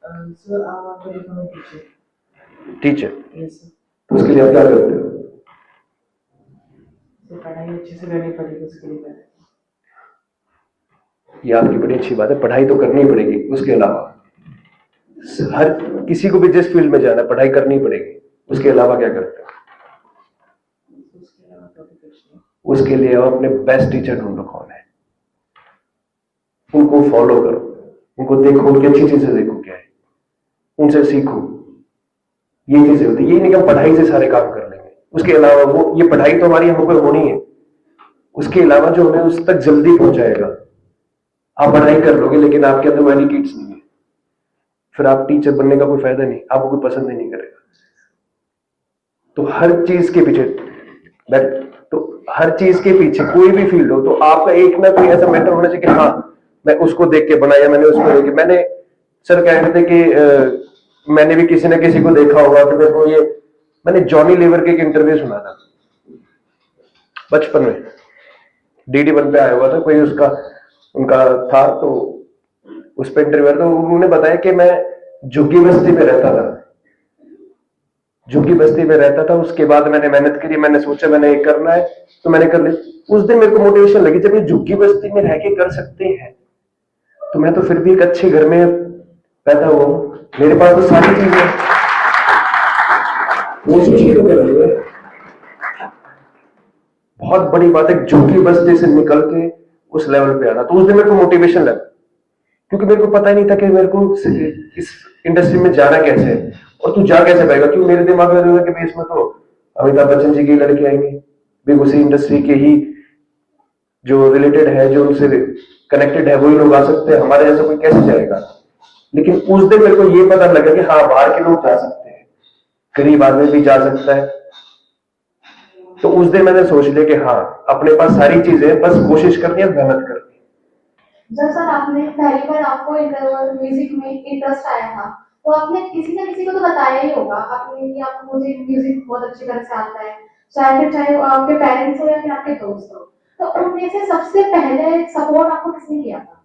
Sir आप आपको लिखना टीचर। Teacher, yes sir. तो उसके लिए आप क्या करते हो? तो पढ़ाई अच्छे से करनी पड़ेगी उसके लिए पहले। ये आपकी बड़ी अच्छी बात है, पढ़ाई तो करनी ही पड़ेगी। उसके अलावा हर किसी को भी जिस फील्ड में जाना है पढ़ाई करनी पड़ेगी। उसके अलावा क्या करते हो? उसके अलावा तो अभी कुछ नहीं। उसके लिए आप अपने बेस्ट टीचर ढूंढो कौन है, उनको फॉलो करो, उनको देखो, उनकी अच्छी चीजें देखो क्या है, उनसे सीखो। ये चीजें होती है। ये नहीं कि हम पढ़ाई से सारे काम कर लेंगे। उसके अलावा वो ये पढ़ाई तो हमारी हम पर होनी है, उसके अलावा जो हमें उस तक जल्दी पहुंचाएगा। आप पढ़ाई कर लोगे लेकिन आपके अंदर वैली किड्स नहीं है, फिर आप टीचर बनने का कोई फायदा नहीं, आपको कोई पसंद ही नहीं करेगा। तो हर चीज के पीछे तो हर चीज के पीछे कोई भी फील्ड हो तो आपका एक ना कोई ऐसा मेंटर होना चाहिए कि हाँ मैं उसको देख के बनाया, मैंने उसको देख के मैंने सर कह रहे थे कि मैंने भी किसी ना किसी को देखा होगा कि मेरे को ये मैंने जॉनी लीवर के एक इंटरव्यू सुना था बचपन में, डीडी वन पे आया हुआ था कोई उसका उनका था। तो उस पर इंटरव्यू तो उन्होंने बताया कि मैं झुग्गी बस्ती में रहता था, झुग्गी बस्ती में रहता था। उसके बाद मैंने मेहनत करी, मैंने सोचा मैंने ये करना है तो मैंने कर लिया। उस दिन मेरे को मोटिवेशन लगी जब ये झुग्गी बस्ती में रह के कर सकते हैं तो मैं तो फिर भी एक अच्छे घर में पैदा हुआ हूं, मेरे पास तो सारी चीजें कोशिश ही तो कर रही है। बहुत बड़ी बात है झुग्गी बस्ती से निकल के उस लेवल पे आना। तो उस दिन मेरे को मोटिवेशन लगा क्योंकि मेरे को पता ही नहीं था कि मेरे को इस इंडस्ट्री में जाना कैसे है और तू जा कैसे पाएगा। क्योंकि मेरे दिमाग में था कि भाई इसमें तो अमिताभ बच्चन जी के लड़के आएंगे, भाई उसी इंडस्ट्री के ही जो रिलेटेड है, जो उनसे कनेक्टेड है वही लोग आ सकते हैं, हमारे जैसा कोई कैसे जाएगा। लेकिन उस दिन मेरे को ये पता लगा कि हाँ बाहर के लोग जा सकते हैं, गरीब आदमी भी जा सकता है। तो उस दिन मैंने सोच लिया कि हाँ अपने पास सारी चीजें, बस कोशिश करनी है, मेहनत करनी है। जब सर आपने पहली बार आपको म्यूजिक में इंटरेस्ट आया था तो आपने किसी ना किसी को तो बताया ही होगा आपने कि आपको मुझे म्यूजिक बहुत अच्छी तरह से आता है, चाहे वो आपके पेरेंट्स हो या फिर आपके दोस्त हो, तो उनमें से सबसे पहले सपोर्ट आपको किसने किया था?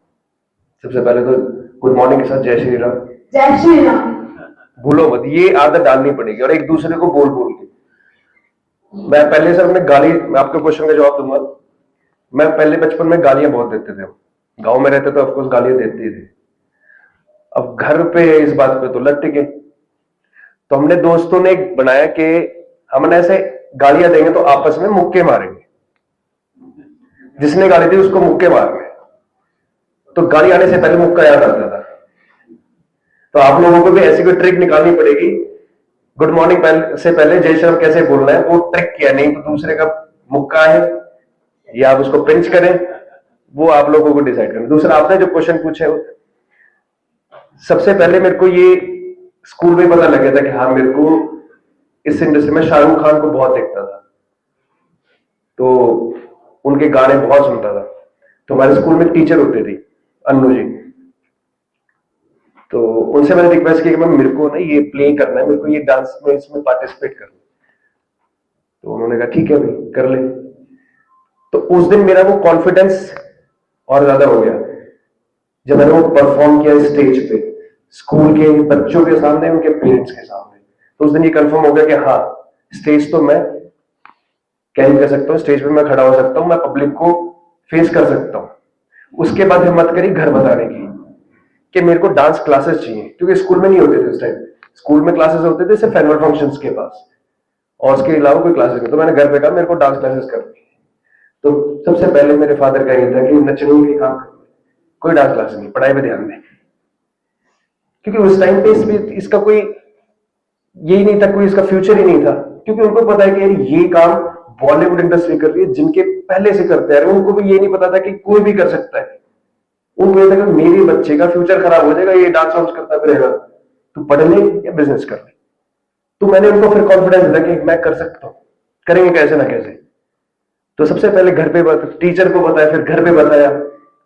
सबसे पहले तो गुड मॉर्निंग के साथ जय श्री राम। जय श्री राम। भूलो मत, ये आदत डालनी पड़ेगी और एक दूसरे को बोल बोल के। मैं पहले सर मैं गाली, मैं आपके क्वेश्चन का जवाब दूंगा। मैं पहले बचपन में गालियां बहुत देते थे, गांव में रहते तो ऑफकोर्स गालियां देते ही थे। अब घर पे इस बात पे तो लट टिके। तो हमने दोस्तों ने बनाया कि हमने ऐसे गालियां देंगे तो आपस में मुक्के मारेंगे, जिसने गाली दी उसको मुक्के मारने। तो गाली आने से पहले मुक्का याद आता था। तो आप लोगों को भी ऐसी कोई ट्रिक निकालनी पड़ेगी। गुड मॉर्निंग से पहले जय श्री राम कैसे बोलना है वो ट्रिक किया, नहीं तो दूसरे का मुक्का है या आप उसको पिंच करें, वो आप लोगों को डिसाइड करना। दूसरा आपने जो क्वेश्चन पूछे, सबसे पहले मेरे को ये स्कूल में पता लग गया था कि हाँ मेरे को इस इंडस्ट्री में शाहरुख खान को बहुत देखता था, तो उनके गाने बहुत सुनता था। तो हमारे स्कूल में टीचर होते थे अन्नू जी, तो उनसे मैंने रिक्वेस्ट की कि मैम मेरे को ना ये प्ले करना है, मेरे को ये डांस में इसमें पार्टिसिपेट करना है। तो उन्होंने कहा ठीक है भाई कर ले। तो उस दिन मेरा वो कॉन्फिडेंस और ज्यादा हो गया जब मैंने वो परफॉर्म किया स्टेज पे, स्कूल के बच्चों के सामने, उनके पेरेंट्स के सामने। तो उस दिन ये कंफर्म हो गया कि हाँ स्टेज तो मैं कैरी कर सकता हूँ, स्टेज पे मैं खड़ा हो सकता हूँ, मैं पब्लिक को फेस कर सकता हूँ। उसके बाद हिम्मत करी घर बताने की कि मेरे को डांस क्लासेस चाहिए, क्योंकि स्कूल में नहीं होते थे उस टाइम। स्कूल में क्लासेस होते थे सिर्फ एनुअल फंक्शंस के पास, और उसके अलावा कोई क्लासेस नहीं। तो मैंने घर पे कहा मेरे को डांस क्लासेस करनी है। तो सबसे पहले मेरे फादर का ये था कि नचने के काम करना, कोई डांस क्लास नहीं, पढ़ाई पे ध्यान दें। क्योंकि उस टाइम पे इसका कोई यही नहीं था, कोई इसका फ्यूचर ही नहीं था। क्योंकि उनको पता है कि ये काम बॉलीवुड इंडस्ट्री कर रही है, जिनके पहले से करते हैं, उनको भी ये नहीं पता था कि कोई भी कर सकता है। उनको ये था कि मेरे बच्चे का फ्यूचर खराब हो जाएगा, ये डांस वांस करता रहेगा, तू पढ़ ले या बिजनेस कर ले। तो मैंने उनको फिर कॉन्फिडेंस दिया कि मैं कर सकता हूं, करेंगे कैसे ना कैसे। तो सबसे पहले घर पे टीचर को बताया, फिर घर पे बताया,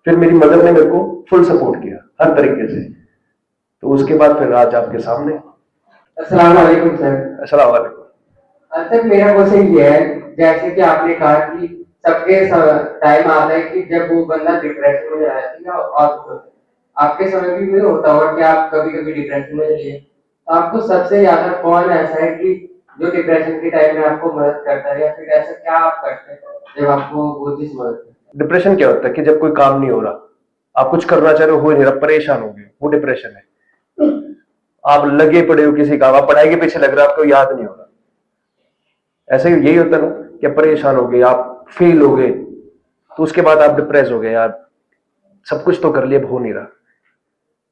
फिर मेरी मदर ने मेरे को फुल सपोर्ट किया हर तरीके से। तो उसके बाद फिर आज आपके सामने। अस्सलाम वालेकुम सर। अस्सलाम वालेकुम। सर मेरा क्वेश्चन ये है, जैसे कि आपने कहा कि सबके टाइम आता है कि जब वो बंदा डिप्रेशन में जाता है और आपके समय भी में होता होगा कि आप कभी कभी डिप्रेशन में चले, तो आपको सबसे ज्यादा कौन ऐसा है कि जो डिप्रेशन के टाइम में आपको मदद करता है, या फिर ऐसा क्या आप करते हैं जब आपको वो चीज मदद करती है? डिप्रेशन क्या होता है कि जब कोई काम नहीं हो रहा, आप कुछ करना चाह रहे हो नहीं रहा, परेशान हो गए, वो डिप्रेशन है। आप लगे पड़े हो किसी काम, आप पढ़ाई के पीछे लग रहे हो, आपको याद नहीं हो रहा, ऐसे ही यही होता ना कि परेशान हो गए, आप फेल हो गए, तो उसके बाद आप डिप्रेस हो गए, यार सब कुछ तो कर लिया, अब हो नहीं रहा।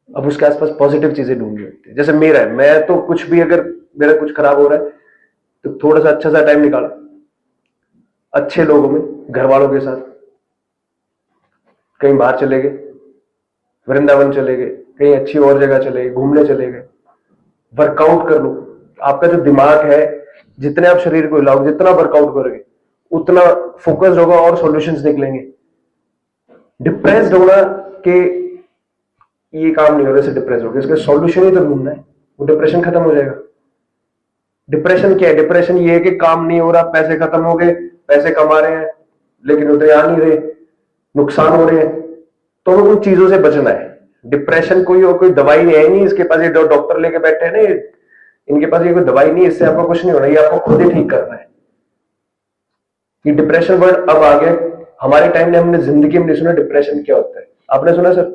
अब उसके आसपास पॉजिटिव चीजें ढूंढनी होती है। जैसे मेरा है, मैं तो कुछ भी अगर मेरा कुछ खराब हो रहा है तो थोड़ा सा अच्छा सा टाइम निकाला, अच्छे लोगों में, घर वालों के साथ कहीं बाहर चले गए, वृंदावन चले गए, कहीं अच्छी और जगह चले गए, घूमने चले गए, वर्कआउट कर लो। आपका जो दिमाग है, जितने आप शरीर को हिलाओगे, जितना वर्कआउट करोगे, उतना फोकस्ड होगा और सॉल्यूशंस निकलेंगे। डिप्रेस्ड होना के ये काम नहीं हो रहा, से डिप्रेस हो गया, इसका सॉल्यूशन ही तो ढूंढना है, वो डिप्रेशन खत्म हो जाएगा। डिप्रेशन क्या है? डिप्रेशन ये है कि काम नहीं हो रहा, पैसे खत्म हो गए, पैसे कमा रहे हैं लेकिन उतरे आ नहीं रहे, नुकसान हो रहे हैं, तो उन चीजों से बचना है। डिप्रेशन कोई और कोई दवाई नहीं है, नहीं इसके पास ये डॉक्टर लेके बैठे हैं ना, इनके पास ये कोई दवाई नहीं, इससे आपको कुछ नहीं होना, ये आपको खुद ही ठीक करना है। ये डिप्रेशन वर्ड अब आ गया, हमारे टाइम में हमने जिंदगी में नहीं सुना डिप्रेशन क्या होता है। आपने सुना सर?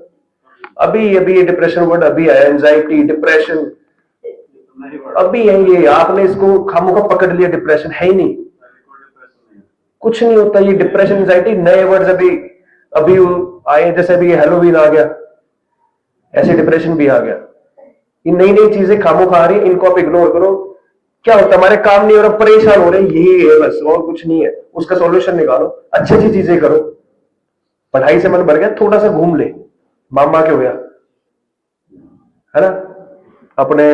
अभी अभी ये डिप्रेशन वर्ड अभी आया, एंजाइटी, डिप्रेशन अभी है ये, आपने इसको खामोखा पकड़ लिया, डिप्रेशन है ही नहीं, कुछ नहीं होता। ये डिप्रेशन एंजाइटी नए वर्ड्स अभी अभी आए, जैसे अभी हेलोवीन आ गया, ऐसे डिप्रेशन भी आ गया। ये नई नई चीजें खामोखा आ रही है, इनको आप इग्नोर करो। क्या होता है? हमारे काम नहीं हो रहा, परेशान हो रहे, यही है बस, और कुछ नहीं है। उसका सॉल्यूशन निकालो, अच्छी अच्छी चीजें करो। पढ़ाई से मन भर गया, थोड़ा सा घूम ले, मामा के हो गया, है ना, अपने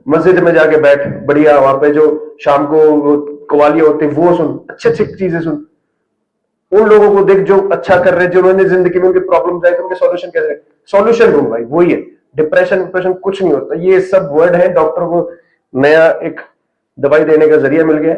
मस्जिद में जाके बैठ, बढ़िया, वहां पे जो शाम को कवालियां होती है वो सुन, अच्छी अच्छी चीजें सुन। उन लोगों को देख जो अच्छा कर रहे हैं, जिन्होंने जिंदगी में उनके प्रॉब्लम आए, उनके सॉल्यूशन कैसे, सॉल्यूशन ढूंढ भाई, वही है। डिप्रेशन डिप्रेशन कुछ नहीं होता, ये सब वर्ड है, डॉक्टर को नया एक दवाई देने का जरिया मिल गया,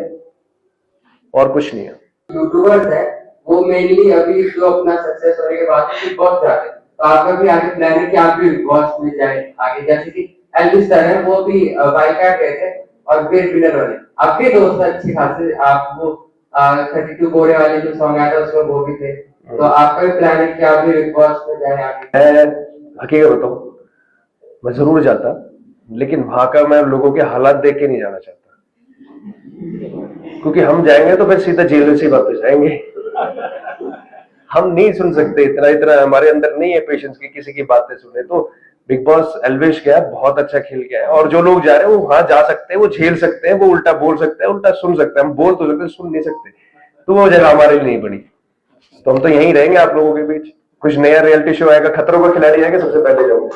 और कुछ नहीं है। यूट्यूबर्स है वो मेनली अभी जो अपना सक्सेस होने के बाद बिग बॉस जाते हैं, तो आपका भी आगे प्लान है कि आप भी बिग बॉस में जाए आगे, जैसे कि एल्विस सर है वो भी बाइकाट गए थे और फिर विनर बने। आपके दोस्त अच्छी खासी, आप वो 32 कोड़े वाले जो सॉन्ग आया था उसमें वो भी थे, तो आपका भी प्लान है कि आप भी बिग बॉस में जाए आगे? मैं हकीकत बताऊं, मैं जरूर जाता, लेकिन वहां का मैं लोगों के हालात देख के नहीं जाना चाहता, क्योंकि हम जाएंगे तो फिर सीधा जेल से वापस आएंगे। हम नहीं सुन सकते, इतना इतना हमारे अंदर नहीं है पेशेंस की किसी की बातें सुने। तो बिग बॉस एल्विश गया, बहुत अच्छा खेल गया है, और जो लोग जा रहे हैं वो वहां जा सकते हैं, वो झेल सकते हैं, वो उल्टा बोल सकते हैं, उल्टा सुन सकते हैं। हम बोल तो सकते, सुन नहीं सकते, तो वो जगह हमारे लिए नहीं बनी। तो हम तो यहीं रहेंगे आप लोगों के बीच। कुछ नया रियलिटी शो आएगा, खतरों का खिलाड़ी आएगा, सबसे पहले जाऊंगा।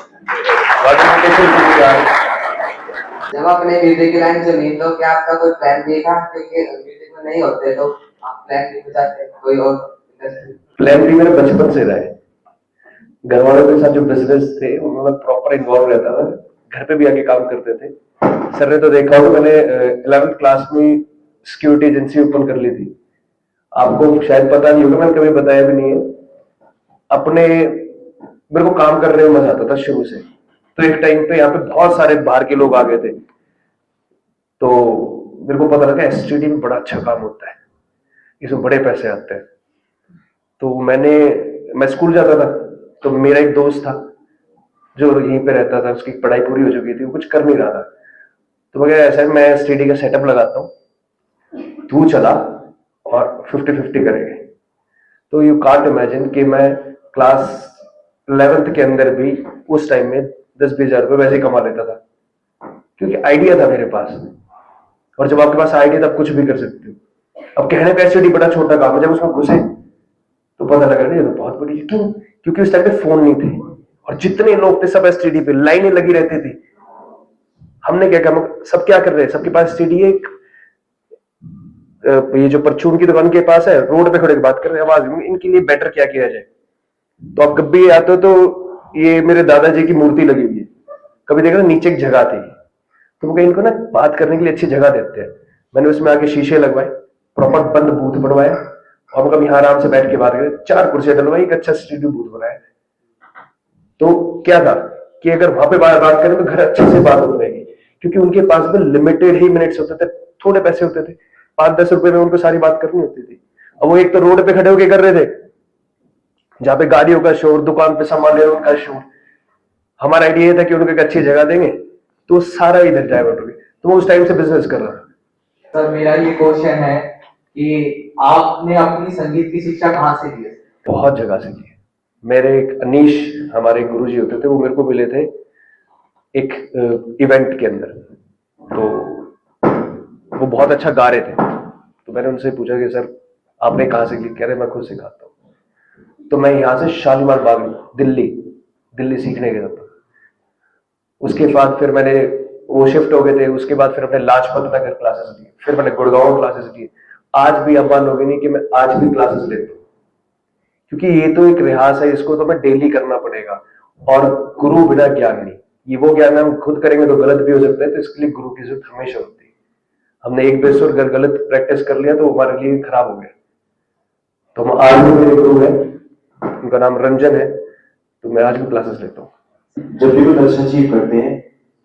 जब आपने म्यूजिक की लाइन चुनी तो क्या आपका कोई प्लान भी था, क्योंकि म्यूजिक में नहीं होते तो आप प्लान भी चाहते कोई और इंडस्ट्री? प्लान भी मेरा बचपन से रहा है। घर वालों के साथ जो बिजनेस थे उन्होंने प्रॉपर इन्वॉल्व रहता था, घर पे भी आके काम करते थे। सर ने तो देखा होगा, मैंने 11th क्लास में सिक्योरिटी एजेंसी ओपन कर ली थी, आपको शायद पता नहीं होगा, मैंने कभी बताया भी नहीं है। अपने मेरे को काम करने में मजा आता था शुरू से। तो एक टाइम पे यहाँ पे बहुत सारे बाहर के लोग आ गए थे, तो मेरे को पता लगा एसटीडी में बड़ा अच्छा काम होता है, इसमें बड़े पैसे आते हैं। तो मैं स्कूल जाता था, तो मेरा एक दोस्त था जो यहीं पे रहता था, उसकी पढ़ाई पूरी हो चुकी थी, वो कुछ कर नहीं रहा था। तो मैं ऐसा है, मैं एसटीडी का सेटअप लगाता हूँ, तू चला और 50-50 करेंगे। तो यू कांट इमेजिन कि मैं क्लास 11th के अंदर भी उस टाइम में 10-20 हजार रुपये वैसे ही कमा लेता था, क्योंकि आइडिया था मेरे पास। और जब आपके पास आइडिया तब कुछ भी कर सकते हो। अब कहने का एसटीडी बड़ा छोटा काम है, जब उसमें घुसे तो पता लगा नहीं, तो बहुत बड़ी। क्यों? क्योंकि उस टाइम पे फोन नहीं थे, और जितने लोग थे सब एसटीडी पे लाइनें लगी रहती थी। हमने क्या किया, सब क्या कर रहे हैं, सबके पास एसटीडी है। ये जो परचून की दुकान के पास है, रोड पे खड़े बात कर रहे हैं, आवाज इनके लिए बेटर क्या किया जाए। तो आप कभी आते हो तो ये मेरे दादाजी की मूर्ति लगी हुई है, कभी देखा नीचे एक जगह थी, तो वो इनको ना बात करने के लिए अच्छी जगह देते हैं। मैंने उसमें आके शीशे लगवाए, प्रॉपर बंद बूथ बनवाया, और कभी यहाँ आराम से बैठ के बात करें, 4 कुर्सियां डलवाई, एक अच्छा स्टूडियो बूथ बनाया। तो क्या था कि अगर वहां पे बात करें तो घर अच्छे से बात हो जाएगी, क्योंकि उनके पास में लिमिटेड ही मिनट्स होते थे, थोड़े पैसे होते थे, 5-10 रुपए में उनको सारी बात करनी होती थी। अब वो एक तो रोड पे खड़े होके कर रहे थे, जहां पे गाड़ियों का शोर, दुकान पे सामान ले उनका शोर। हमारा आइडिया ये था कि उनको एक अच्छी जगह देंगे तो सारा इधर डाइवर्ट हो गया। तो मैं उस टाइम से बिजनेस कर रहा था। सर मेरा ये क्वेश्चन है कि आपने अपनी संगीत की शिक्षा कहाँ से ली है? बहुत जगह से लिए। मेरे एक अनीश हमारे गुरुजी होते थे, वो मेरे को मिले थे एक इवेंट के अंदर, तो वो बहुत अच्छा गा रहे थे। तो मैंने उनसे पूछा कि सर आपने कहाँ से ली? कह रहे मैं खुद सिखाता हूँ। तो मैं यहाँ से शालीमार बाग दिल्ली सीखने गया था। उसके बाद फिर मैंने वो शिफ्ट हो गए थे, उसके बाद फिर अपने लाजपत नगर क्लासेस लिए, फिर मैंने गुड़गांव क्लासेस लिए। आज भी अब मानोगे नहीं कि मैं आज भी क्लासेस लेता हूँ, क्योंकि ये तो एक रियाज है, इसको तो मैं डेली करना पड़ेगा। और गुरु बिना ज्ञान नहीं, ये वो ज्ञान हम खुद करेंगे तो गलत भी हो सकता है, तो इसके लिए गुरु की जरूरत हमेशा होती है। हमने एक बेसुर अगर गलत प्रैक्टिस कर लिया तो हमारे लिए खराब हो गया। तो हम आज भी मेरे गुरु है, उनका नाम रंजन है, तो मैं आज भी क्लासेस लेता हूँ। जब भी कोई लक्ष्य अचीव करते हैं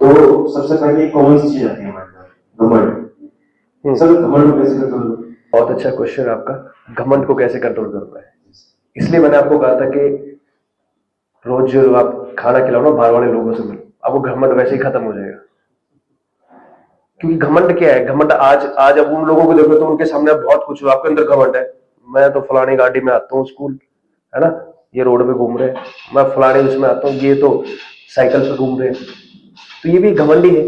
तो सबसे पहले एक कॉमन चीज आती है हमारे पास, घमंड। सर घमंड को कैसे कंट्रोल? बहुत अच्छा क्वेश्चन है आपका। घमंड को कैसे कंट्रोल करना है, इसलिए मैंने आपको कहा था कि रोज जो आप खाना खिलाओ ना, बाहर वाले लोगों से मिलो, आपको घमंड वैसे ही खत्म हो जाएगा। क्योंकि घमंड क्या है, घमंड आज अब उन लोगों को देखो तो उनके सामने बहुत कुछ, आपके अंदर घमंड है, मैं तो फलानी गाड़ी में आता हूँ स्कूल, है ना, ये रोड पे घूम रहे हैं, मैं फलाने उसमें आता हूँ, ये तो साइकिल पे घूम रहे हैं। तो ये भी घमंडी है।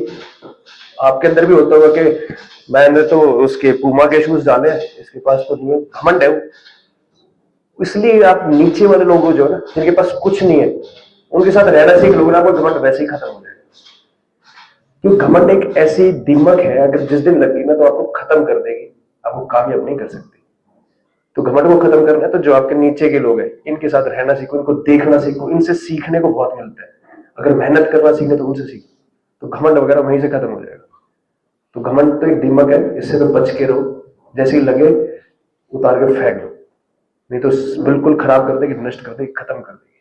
आपके अंदर भी होता होगा कि मैंने तो उसके पूमा के शूज डाले हैं, इसके पास तो नहीं है, घमंड है वो। इसलिए आप नीचे वाले लोगों जो है ना, जिनके पास कुछ नहीं है, उनके साथ रहना सीख लोगे ना, आपको घमंड वैसे ही खत्म हो जाएगा। क्योंकि घमंड एक ऐसी दीमक है, अगर जिस दिन लगी ना तो आपको खत्म कर देगी, आपको कामयाब नहीं कर सकती। तो घमंड को खत्म करना है तो जो आपके नीचे के लोग हैं, इनके साथ रहना सीखो, इनको देखना सीखो, इनसे सीखने को बहुत मिलता है। अगर मेहनत करना सीखे तो उनसे सीखो, तो घमंड वगैरह वहीं से खत्म हो जाएगा। तो घमंड तो एक दीमक है, इससे तो बच के रहो, जैसे ही लगे उतार के फेंक दो, नहीं तो बिल्कुल खराब कर देगी, नष्ट कर देगी, खत्म कर देगी।